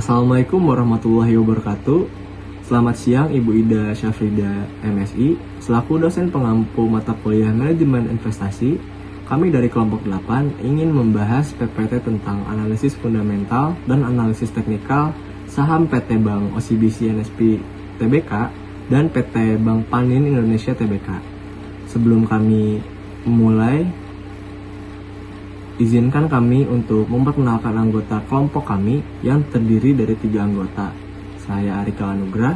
Assalamualaikum warahmatullahi wabarakatuh. Selamat siang Ibu Ida Syafrida MSI, selaku dosen pengampu mata kuliah Manajemen Investasi. Kami dari kelompok 8 ingin membahas PPT tentang analisis fundamental dan analisis teknikal saham PT Bank OCBC NSP Tbk dan PT Bank Panin Indonesia Tbk. Sebelum kami memulai, izinkan kami untuk memperkenalkan anggota kelompok kami yang terdiri dari 3 anggota. Saya Arika Anugrah.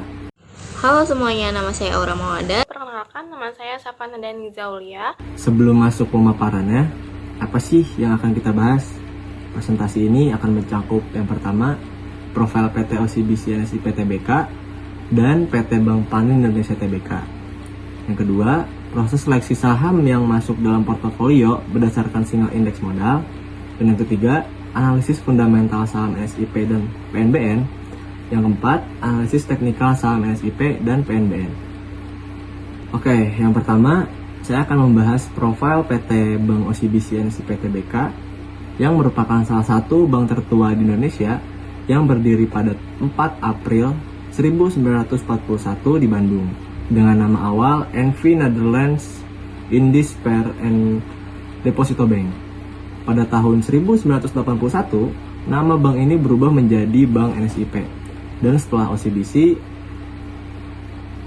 Halo semuanya, nama saya Aura Mawada. Perkenalkan, nama saya Safana dan Zaulia. Sebelum masuk pemaparannya, apa sih yang akan kita bahas? Presentasi ini akan mencakup yang pertama, profil PT OCBC NSI Tbk dan PT Bank Panin Indonesia Tbk. Yang kedua, proses seleksi saham yang masuk dalam portofolio berdasarkan single index modal. Dan yang ketiga, analisis fundamental saham NSIP dan PNBN. Yang keempat, analisis teknikal saham NSIP dan PNBN. Oke, yang pertama, saya akan membahas profil PT Bank OCBC NSIP Tbk yang merupakan salah satu bank tertua di Indonesia yang berdiri pada 4 April 1941 di Bandung, dengan nama awal NV Netherlands Indies Spare and Deposito Bank. Pada tahun 1981, nama bank ini berubah menjadi Bank NSIP. Dan setelah OCBC,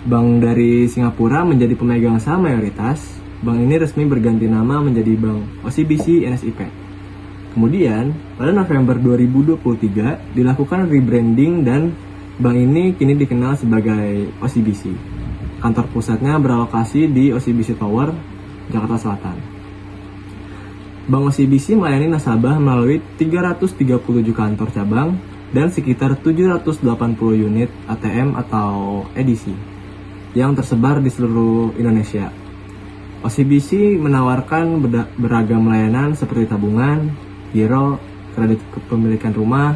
bank dari Singapura menjadi pemegang saham mayoritas, bank ini resmi berganti nama menjadi Bank OCBC NSIP. Kemudian, pada November 2023 dilakukan rebranding dan bank ini kini dikenal sebagai OCBC. Kantor pusatnya beralokasi di OCBC Tower, Jakarta Selatan. Bank OCBC melayani nasabah melalui 337 kantor cabang dan sekitar 780 unit ATM atau edisi yang tersebar di seluruh Indonesia. OCBC menawarkan beragam layanan seperti tabungan, giro, kredit kepemilikan rumah,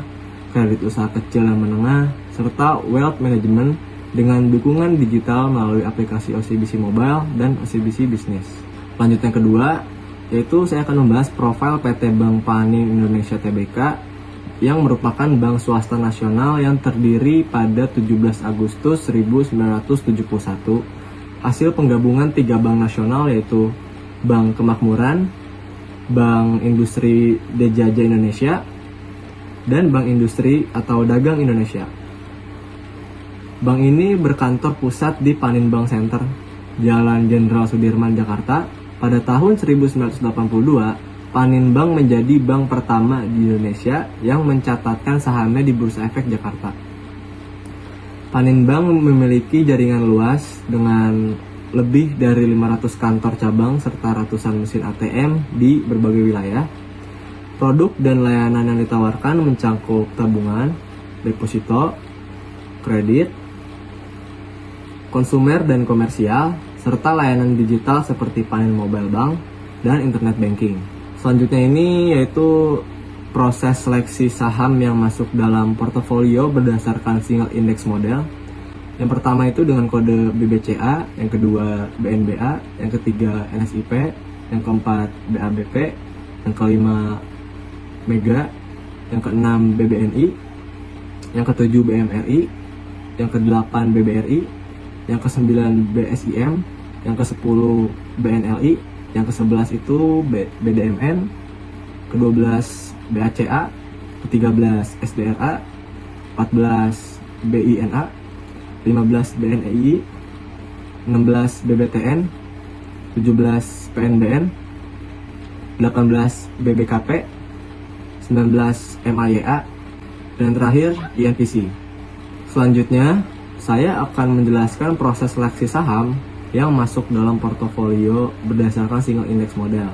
kredit usaha kecil dan menengah, serta wealth management dengan dukungan digital melalui aplikasi OCBC Mobile dan OCBC Business. Lanjut yang kedua, yaitu saya akan membahas profil PT Bank Panin Indonesia Tbk yang merupakan bank swasta nasional yang terdiri pada 17 Agustus 1971 hasil penggabungan 3 bank nasional, yaitu Bank Kemakmuran, Bank Industri Dejaja Indonesia, dan Bank Industri atau Dagang Indonesia. Bank ini berkantor pusat di Panin Bank Center, Jalan Jenderal Sudirman, Jakarta. Pada tahun 1982, Panin Bank menjadi bank pertama di Indonesia yang mencatatkan sahamnya di Bursa Efek Jakarta. Panin Bank memiliki jaringan luas dengan lebih dari 500 kantor cabang serta ratusan mesin ATM di berbagai wilayah. Produk dan layanan yang ditawarkan mencakup tabungan, deposito, kredit, konsumer dan komersial, serta layanan digital seperti Panin Mobile Bank dan Internet Banking. Selanjutnya ini yaitu proses seleksi saham yang masuk dalam portofolio berdasarkan single index model. Yang pertama itu dengan kode BBCA, yang kedua BNBA, yang ketiga NSIP, yang keempat BABP, yang kelima Mega, yang keenam BBNI, yang ketujuh BMRI, yang kedelapan BBRI, yang ke-9 BSIM, yang ke-10 BNLI, yang ke-11 itu BDMN, ke-12 BACA, ke-13 SDRA, 14 BINA, 15 BNEI, 16 BBTN, 17 PNBN, 18 BBKP, 19 MAYA, dan terakhir INPC. Selanjutnya, saya akan menjelaskan proses seleksi saham yang masuk dalam portofolio berdasarkan single index model.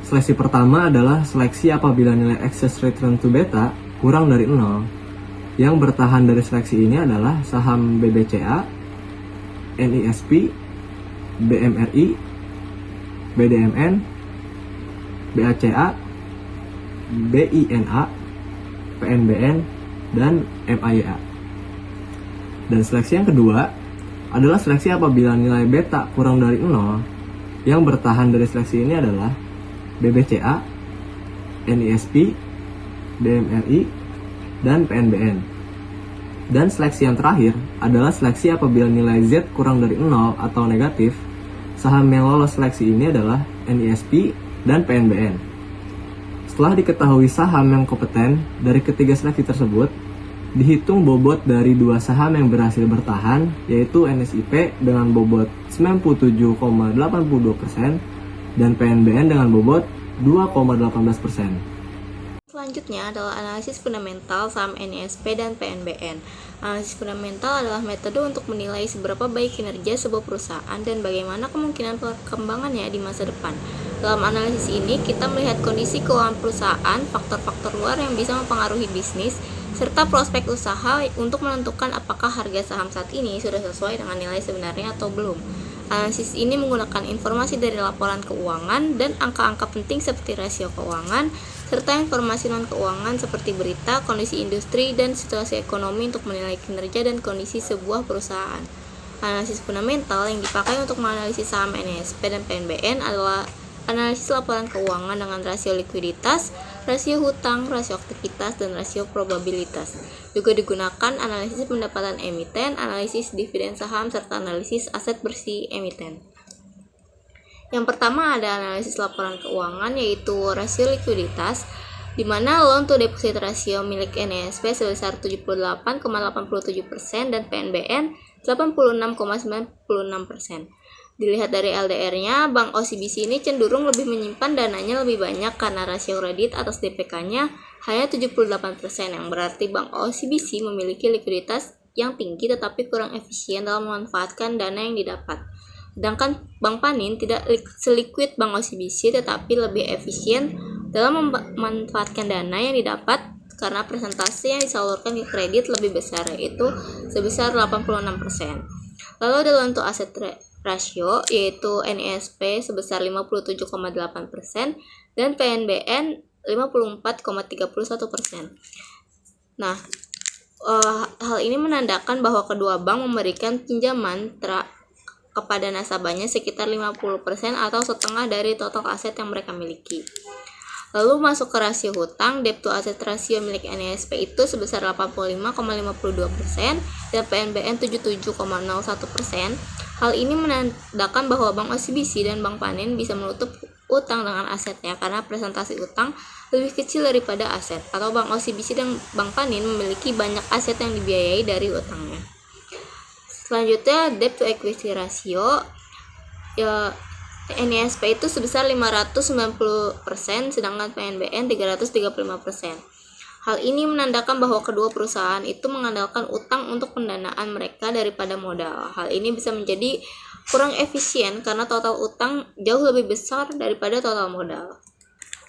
Seleksi pertama adalah seleksi apabila nilai excess return to beta kurang dari 0. Yang bertahan dari seleksi ini adalah saham BBCA, NISP, BMRI, BDMN, BACA, BINA, PNBN, dan MAYA. Dan seleksi yang kedua adalah seleksi apabila nilai beta kurang dari 0. Yang bertahan dari seleksi ini adalah BBCA, NISP, BMRI, dan PNBN. Dan seleksi yang terakhir adalah seleksi apabila nilai Z kurang dari 0 atau negatif. Saham yang lolos seleksi ini adalah NISP dan PNBN. Setelah diketahui saham yang kompeten dari ketiga seleksi tersebut, dihitung bobot dari dua saham yang berhasil bertahan, yaitu NSIP dengan bobot 97,82% dan PNBN dengan bobot 2,18%. Selanjutnya adalah analisis fundamental saham NISP dan PNBN. Analisis fundamental adalah metode untuk menilai seberapa baik kinerja sebuah perusahaan dan bagaimana kemungkinan perkembangannya di masa depan. Dalam analisis ini, kita melihat kondisi keuangan perusahaan, faktor-faktor luar yang bisa mempengaruhi bisnis, serta prospek usaha untuk menentukan apakah harga saham saat ini sudah sesuai dengan nilai sebenarnya atau belum. Analisis ini menggunakan informasi dari laporan keuangan dan angka-angka penting seperti rasio keuangan, serta informasi non-keuangan seperti berita, kondisi industri, dan situasi ekonomi untuk menilai kinerja dan kondisi sebuah perusahaan. Analisis fundamental yang dipakai untuk menganalisis saham NISP dan PNBN adalah analisis laporan keuangan dengan rasio likuiditas, rasio hutang, rasio aktivitas, dan rasio probabilitas. Juga digunakan analisis pendapatan emiten, analisis dividen saham, serta analisis aset bersih emiten. Yang pertama ada analisis laporan keuangan, yaitu rasio likuiditas, di mana loan to deposit ratio milik NISP sebesar 78,87% dan PNBN 86,96%. Dilihat dari LDR-nya, Bank OCBC ini cenderung lebih menyimpan dananya lebih banyak karena rasio kredit atas DPK-nya hanya 78%, yang berarti Bank OCBC memiliki likuiditas yang tinggi tetapi kurang efisien dalam memanfaatkan dana yang didapat. Sedangkan Bank Panin tidak seliquid Bank OCBC tetapi lebih efisien dalam memanfaatkan dana yang didapat karena persentase yang disalurkan ke kredit lebih besar, yaitu sebesar 86%. Lalu ada loan to asset rasio, yaitu NISP sebesar 57,8% dan PNBN 54,31%. Nah, hal ini menandakan bahwa kedua bank memberikan pinjaman kepada nasabahnya sekitar 50% atau setengah dari total aset yang mereka miliki. Lalu masuk ke rasio hutang, debt to asset ratio milik NISP itu sebesar 85,52% dan PNBN 77,01%. Hal ini menandakan bahwa Bank OCBC dan Bank Panin bisa menutup utang dengan asetnya karena presentasi utang lebih kecil daripada aset, atau Bank OCBC dan Bank Panin memiliki banyak aset yang dibiayai dari utangnya. Selanjutnya, debt to equity ratio, NISP itu sebesar 590%, sedangkan PNBN 335%. Hal ini menandakan bahwa kedua perusahaan itu mengandalkan utang untuk pendanaan mereka daripada modal. Hal ini bisa menjadi kurang efisien karena total utang jauh lebih besar daripada total modal.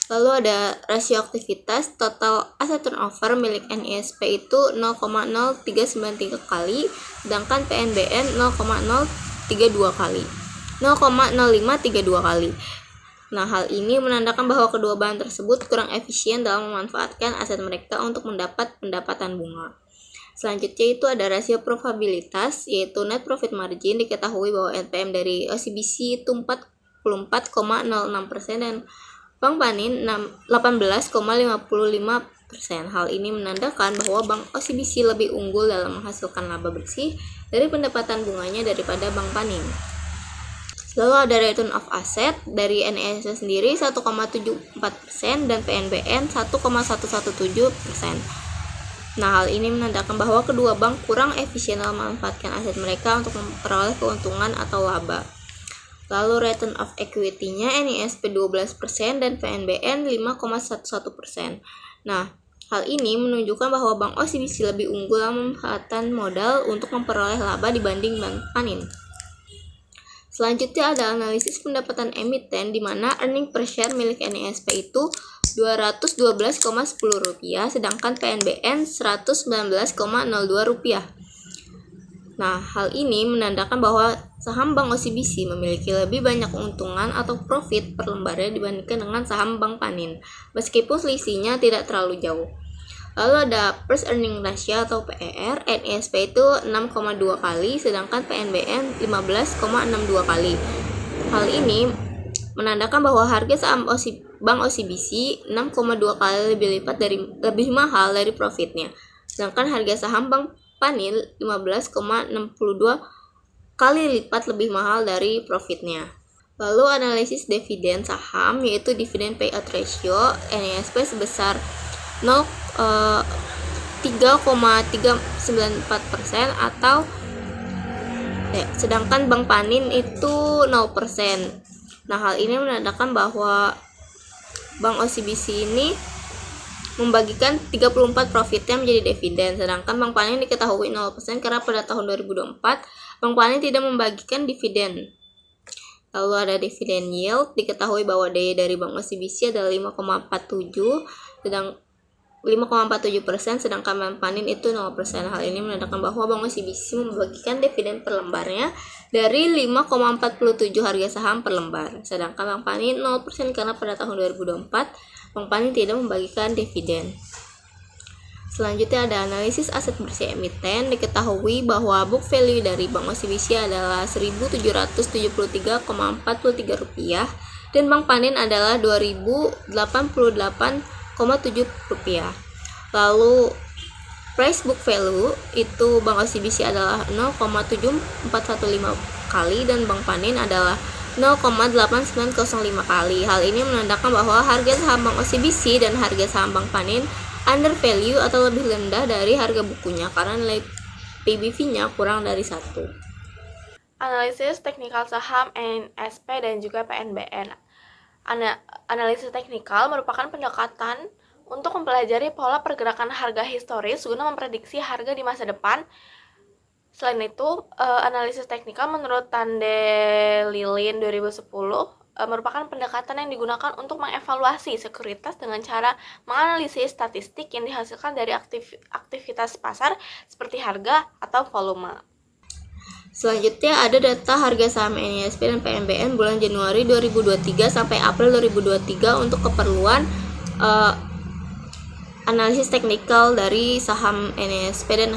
Lalu ada rasio aktivitas, total asset turnover milik NISP itu 0,0393 kali, sedangkan PNBN 0,032 kali. 0,0532 kali. Nah, hal ini menandakan bahwa kedua bank tersebut kurang efisien dalam memanfaatkan aset mereka untuk mendapat pendapatan bunga. Selanjutnya itu ada rasio probabilitas, yaitu net profit margin. Diketahui bahwa NPM dari OCBC itu 44,06% dan Bank Panin 18,55%. Hal ini menandakan bahwa Bank OCBC lebih unggul dalam menghasilkan laba bersih dari pendapatan bunganya daripada Bank Panin. Lalu ada return of asset dari NISP sendiri 1,74% dan PNBN 1,117%. Nah, hal ini menandakan bahwa kedua bank kurang efisien dalam memanfaatkan aset mereka untuk memperoleh keuntungan atau laba. Lalu return of equity-nya NISP 12% dan PNBN 5,11%. Nah, hal ini menunjukkan bahwa Bank OCBC lebih unggul dalam memanfaatkan modal untuk memperoleh laba dibanding Bank Panin. Selanjutnya ada analisis pendapatan emiten, di mana earning per share milik NISP itu Rp212,10, sedangkan PNBN Rp119,02. Nah, hal ini menandakan bahwa saham Bank OCBC memiliki lebih banyak keuntungan atau profit per lembarnya dibandingkan dengan saham Bank Panin, meskipun selisihnya tidak terlalu jauh. Lalu ada price earning ratio atau PER, NISP itu 6,2 kali, sedangkan PNBN 15,62 kali. Hal ini menandakan bahwa harga saham bank OCBC 6,2 kali lebih mahal dari profitnya. Sedangkan harga saham Bank Panin 15,62 kali lipat lebih mahal dari profitnya. Lalu analisis dividen saham, yaitu dividend payout ratio NISP sebesar 3,394% atau sedangkan Bank Panin itu 0%. Nah, hal ini menandakan bahwa Bank OCBC ini membagikan 34 profitnya menjadi dividen, sedangkan Bank Panin diketahui 0% karena pada tahun 2024 Bank Panin tidak membagikan dividen. Lalu ada dividen yield, diketahui bahwa DE dari Bank OCBC adalah 5,47%, sedangkan Bank Panin itu 0%. Hal ini menandakan bahwa Bank OCBC membagikan dividen per lembarnya dari 5,47 harga saham per lembar, sedangkan Bank Panin 0% karena pada tahun 2024 Bank Panin tidak membagikan dividen. Selanjutnya ada analisis aset bersih emiten, diketahui bahwa book value dari Bank OCBC adalah Rp1.773,43 dan Bank Panin adalah Rp2.088,7. Lalu price book value itu Bank OCBC adalah 0,7415 kali dan Bank Panin adalah 0,8905 kali. Hal ini menandakan bahwa harga saham Bank OCBC dan harga saham Bank Panin under value atau lebih rendah dari harga bukunya karena nilai PBV-nya kurang dari 1. Analisis teknikal saham NSP dan juga PNBN. Analisis teknikal merupakan pendekatan untuk mempelajari pola pergerakan harga historis guna memprediksi harga di masa depan. Selain itu, analisis teknikal menurut Tandelilin 2010 merupakan pendekatan yang digunakan untuk mengevaluasi sekuritas dengan cara menganalisis statistik yang dihasilkan dari aktivitas pasar seperti harga atau volume. Selanjutnya ada data harga saham NISP dan PNBN bulan Januari 2023 sampai April 2023 untuk keperluan analisis teknikal dari saham NISP dan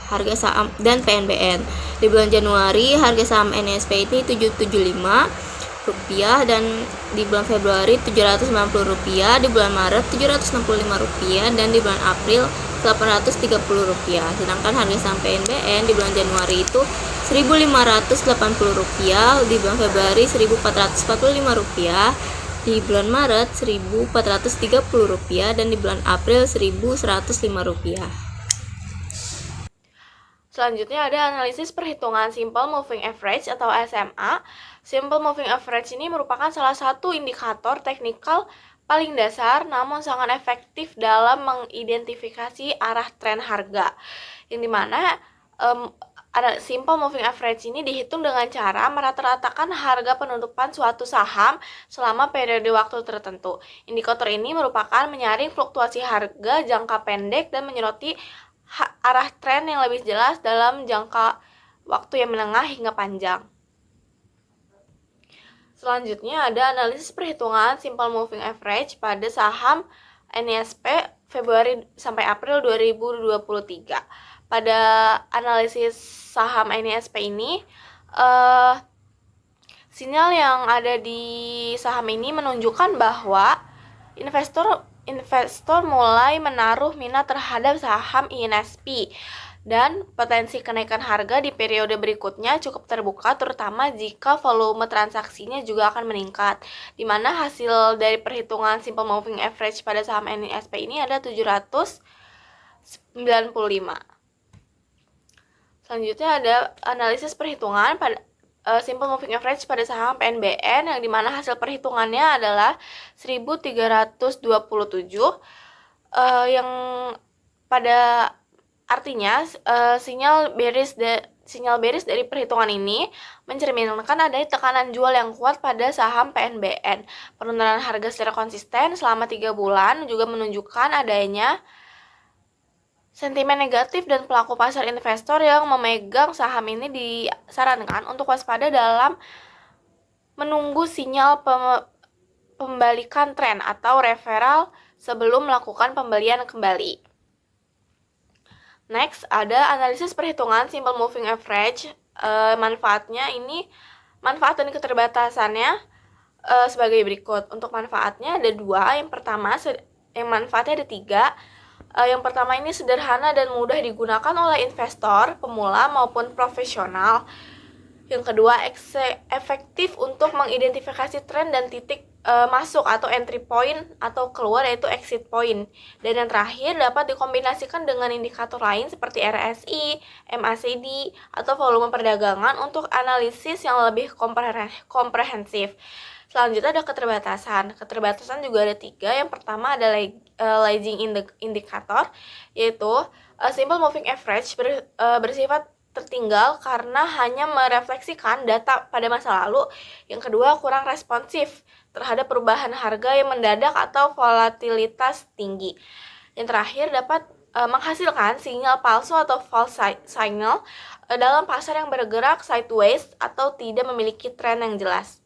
harga saham dan PNBN. Di bulan Januari harga saham NISP ini Rp775 dan di bulan Februari Rp790, di bulan Maret Rp765 dan di bulan April Rp830. Sedangkan harga saham PNBN di bulan Januari itu Rp1.580, di bulan Februari Rp1.445, di bulan Maret Rp1.430 dan di bulan April Rp1.105. Selanjutnya ada analisis perhitungan Simple Moving Average atau SMA. Simple Moving Average ini merupakan salah satu indikator teknikal paling dasar namun sangat efektif dalam mengidentifikasi arah tren harga. Yang dimana Simple Moving Average ini dihitung dengan cara merata-ratakan harga penutupan suatu saham selama periode waktu tertentu. Indikator ini merupakan menyaring fluktuasi harga jangka pendek dan menyoroti arah tren yang lebih jelas dalam jangka waktu yang menengah hingga panjang. Selanjutnya ada analisis perhitungan Simple Moving Average pada saham NISP Februari sampai April 2023. Pada analisis saham NISP ini, sinyal yang ada di saham ini menunjukkan bahwa investor mulai menaruh minat terhadap saham INSP dan potensi kenaikan harga di periode berikutnya cukup terbuka, terutama jika volume transaksinya juga akan meningkat, di mana hasil dari perhitungan Simple Moving Average pada saham NISP ini ada 795. Selanjutnya ada analisis perhitungan pada Simple Moving Average pada saham PNBN yang dimana hasil perhitungannya adalah 1327 yang pada artinya sinyal bearish dari perhitungan ini mencerminkan adanya tekanan jual yang kuat pada saham PNBN. Penurunan harga secara konsisten selama 3 bulan juga menunjukkan adanya sentimen negatif dan pelaku pasar investor yang memegang saham ini disarankan untuk waspada dalam menunggu sinyal pembalikan tren atau reversal sebelum melakukan pembelian kembali. Next, ada analisis perhitungan Simple Moving Average. Manfaat dan keterbatasannya. sebagai berikut. Untuk manfaatnya ada dua. Yang pertama, manfaatnya ada tiga. Yang pertama ini sederhana dan mudah digunakan oleh investor, pemula maupun profesional. Yang kedua, efektif untuk mengidentifikasi tren dan titik masuk atau entry point atau keluar, yaitu exit point. Dan yang terakhir, dapat dikombinasikan dengan indikator lain seperti RSI, MACD, atau volume perdagangan untuk analisis yang lebih komprehensif. Selanjutnya ada keterbatasan. Keterbatasan juga ada tiga. Yang pertama ada lagging indicator, yaitu simple moving average bersifat tertinggal karena hanya merefleksikan data pada masa lalu. Yang kedua, kurang responsif terhadap perubahan harga yang mendadak atau volatilitas tinggi. Yang terakhir, dapat menghasilkan sinyal palsu atau false signal dalam pasar yang bergerak sideways atau tidak memiliki tren yang jelas.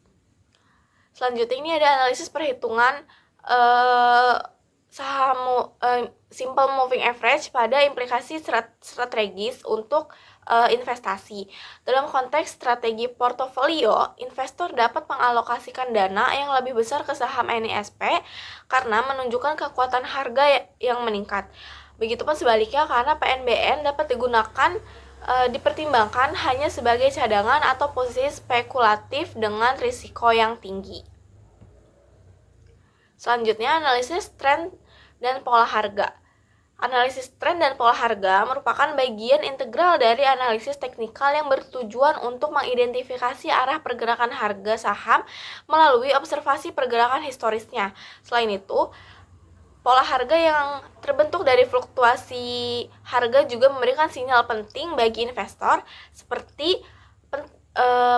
Selanjutnya ini ada analisis perhitungan saham simple moving average pada implikasi strategis untuk investasi. Dalam konteks strategi portofolio, investor dapat mengalokasikan dana yang lebih besar ke saham NISP karena menunjukkan kekuatan harga yang meningkat. Begitupun sebaliknya, karena PNBN dapat digunakan dipertimbangkan hanya sebagai cadangan atau posisi spekulatif dengan risiko yang tinggi. Selanjutnya, analisis tren dan pola harga. Analisis tren dan pola harga merupakan bagian integral dari analisis teknikal yang bertujuan untuk mengidentifikasi arah pergerakan harga saham melalui observasi pergerakan historisnya. Selain itu, pola harga yang terbentuk dari fluktuasi harga juga memberikan sinyal penting bagi investor seperti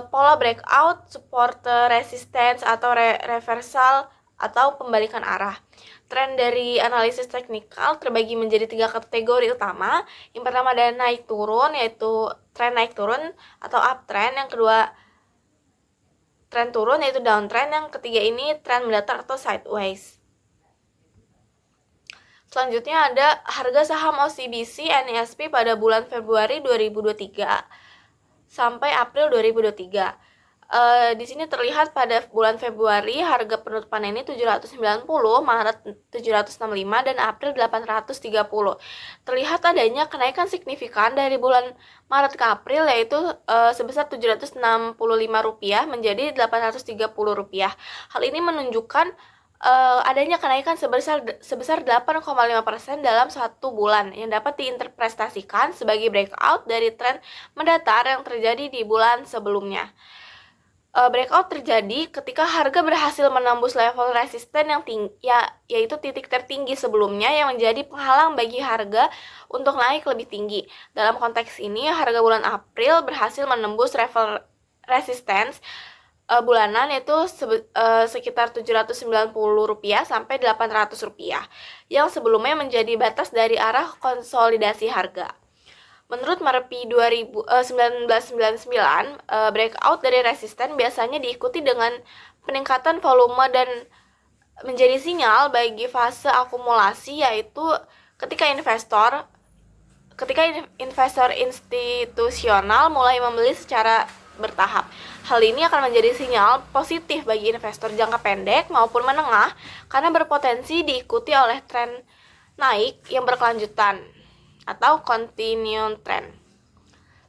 pola breakout, support resistance atau reversal atau pembalikan arah. Tren dari analisis teknikal terbagi menjadi 3 kategori utama. Yang pertama ada naik turun, yaitu tren naik turun atau uptrend. Yang kedua tren turun, yaitu downtrend. Yang ketiga ini tren mendatar atau sideways. Selanjutnya ada harga saham OCBC NISP pada bulan Februari 2023 sampai April 2023. Di sini terlihat pada bulan Februari harga penutupan ini 790, Maret 765, dan April 830. Terlihat adanya kenaikan signifikan dari bulan Maret ke April, yaitu sebesar Rp765 menjadi Rp830. Hal ini menunjukkan adanya kenaikan sebesar 8,5% dalam satu bulan yang dapat diinterpretasikan sebagai breakout dari tren mendatar yang terjadi di bulan sebelumnya. Breakout terjadi ketika harga berhasil menembus level resisten yang tinggi, yaitu titik tertinggi sebelumnya yang menjadi penghalang bagi harga untuk naik lebih tinggi. Dalam konteks ini, harga bulan April berhasil menembus level resistance bulanan, yaitu sekitar Rp790 sampai Rp800, yang sebelumnya menjadi batas dari arah konsolidasi harga. Menurut Marpi 1999, breakout dari resisten biasanya diikuti dengan peningkatan volume dan menjadi sinyal bagi fase akumulasi, yaitu ketika investor institusional mulai membeli secara bertahap. Hal ini akan menjadi sinyal positif bagi investor jangka pendek maupun menengah karena berpotensi diikuti oleh tren naik yang berkelanjutan atau continuing trend.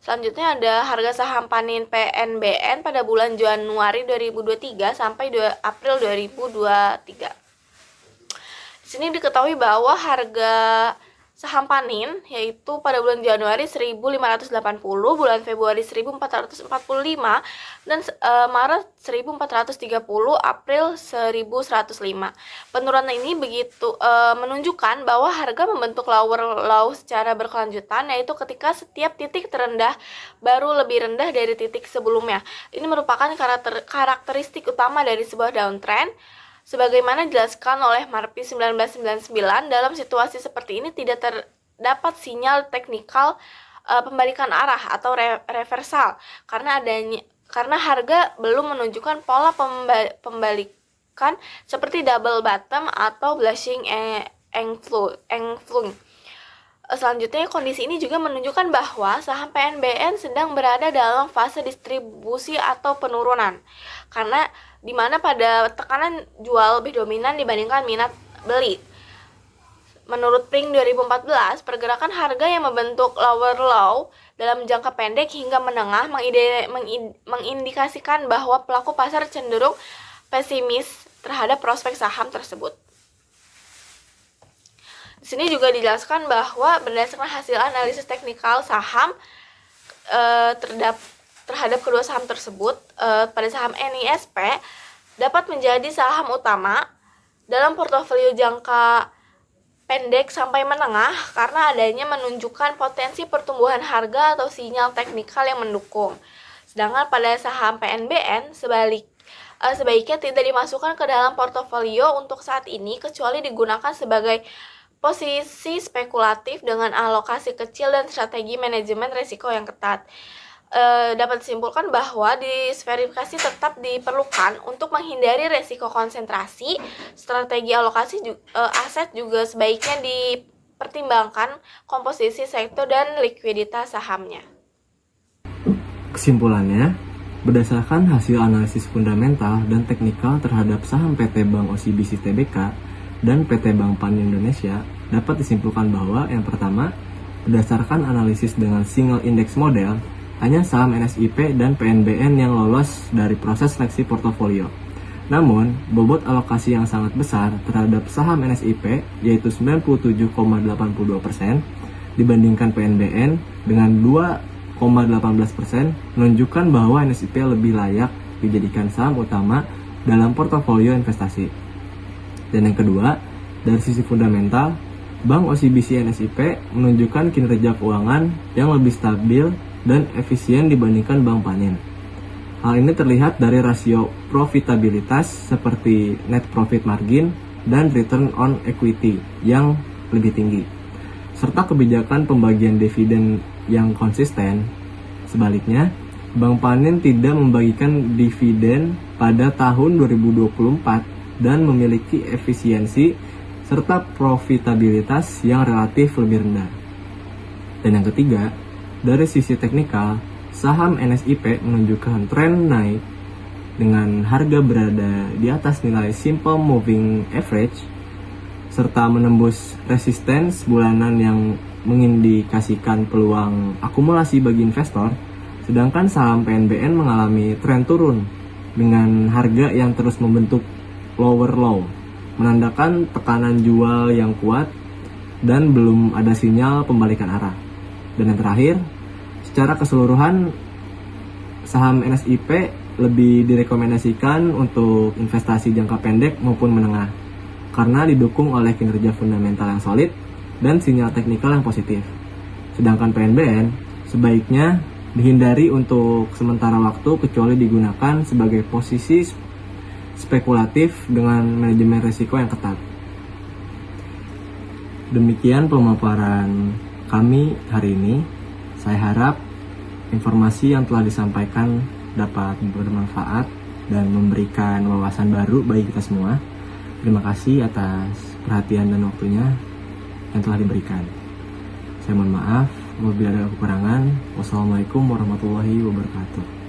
Selanjutnya ada harga saham panin PNBN pada bulan Januari 2023 sampai April 2023. Di sini diketahui bahwa harga saham panin yaitu pada bulan Januari 1.580, bulan Februari 1.445, dan Maret 1.430, April 1.105. Penurunan ini menunjukkan bahwa harga membentuk lower low secara berkelanjutan, yaitu ketika setiap titik terendah baru lebih rendah dari titik sebelumnya. Ini merupakan karakteristik utama dari sebuah downtrend. Sebagaimana dijelaskan oleh Marpi 1999, dalam situasi seperti ini tidak terdapat sinyal teknikal pembalikan arah atau reversal karena harga belum menunjukkan pola pembalikan seperti double bottom atau blushing engflung. Selanjutnya, kondisi ini juga menunjukkan bahwa saham PNBN sedang berada dalam fase distribusi atau penurunan karena di mana pada tekanan jual lebih dominan dibandingkan minat beli. Menurut Pring 2014, pergerakan harga yang membentuk lower low dalam jangka pendek hingga menengah mengindikasikan bahwa pelaku pasar cenderung pesimis terhadap prospek saham tersebut. Di sini juga dijelaskan bahwa berdasarkan hasil analisis teknikal saham terhadap kedua saham tersebut, pada saham NISP dapat menjadi saham utama dalam portofolio jangka pendek sampai menengah karena adanya menunjukkan potensi pertumbuhan harga atau sinyal teknikal yang mendukung. Sedangkan pada saham PNBN sebaiknya tidak dimasukkan ke dalam portofolio untuk saat ini kecuali digunakan sebagai posisi spekulatif dengan alokasi kecil dan strategi manajemen risiko yang ketat. Dapat disimpulkan bahwa diversifikasi tetap diperlukan untuk menghindari risiko konsentrasi. Strategi alokasi aset juga sebaiknya dipertimbangkan komposisi sektor dan likuiditas sahamnya. Kesimpulannya, berdasarkan hasil analisis fundamental dan teknikal terhadap saham PT Bank OCBC Tbk dan PT Bank Pan Indonesia, dapat disimpulkan bahwa yang pertama, berdasarkan analisis dengan single index model, hanya saham NSIP dan PNBN yang lolos dari proses seleksi portofolio. Namun, bobot alokasi yang sangat besar terhadap saham NSIP, yaitu 97,82%, dibandingkan PNBN dengan 2,18%, menunjukkan bahwa NSIP lebih layak dijadikan saham utama dalam portofolio investasi. Dan yang kedua, dari sisi fundamental, Bank OCBC NSIP menunjukkan kinerja keuangan yang lebih stabil dan efisien dibandingkan Bank Panin. Hal ini terlihat dari rasio profitabilitas seperti net profit margin dan return on equity yang lebih tinggi, serta kebijakan pembagian dividen yang konsisten. Sebaliknya, Bank Panin tidak membagikan dividen pada tahun 2024 dan memiliki efisiensi serta profitabilitas yang relatif lebih rendah. Dan yang ketiga, dari sisi teknikal, saham NSIP menunjukkan tren naik dengan harga berada di atas nilai simple moving average serta menembus resistance bulanan yang mengindikasikan peluang akumulasi bagi investor, sedangkan saham PNBN mengalami tren turun dengan harga yang terus membentuk lower low, menandakan tekanan jual yang kuat dan belum ada sinyal pembalikan arah. Dan yang terakhir, secara keseluruhan saham NSIP lebih direkomendasikan untuk investasi jangka pendek maupun menengah karena didukung oleh kinerja fundamental yang solid dan sinyal teknikal yang positif. Sedangkan PNBN sebaiknya dihindari untuk sementara waktu kecuali digunakan sebagai posisi spekulatif dengan manajemen risiko yang ketat. Demikian pemaparan kami hari ini. Saya harap informasi yang telah disampaikan dapat bermanfaat dan memberikan wawasan baru bagi kita semua. Terima kasih atas perhatian dan waktunya yang telah diberikan. Saya mohon maaf apabila ada kekurangan. Wassalamualaikum warahmatullahi wabarakatuh.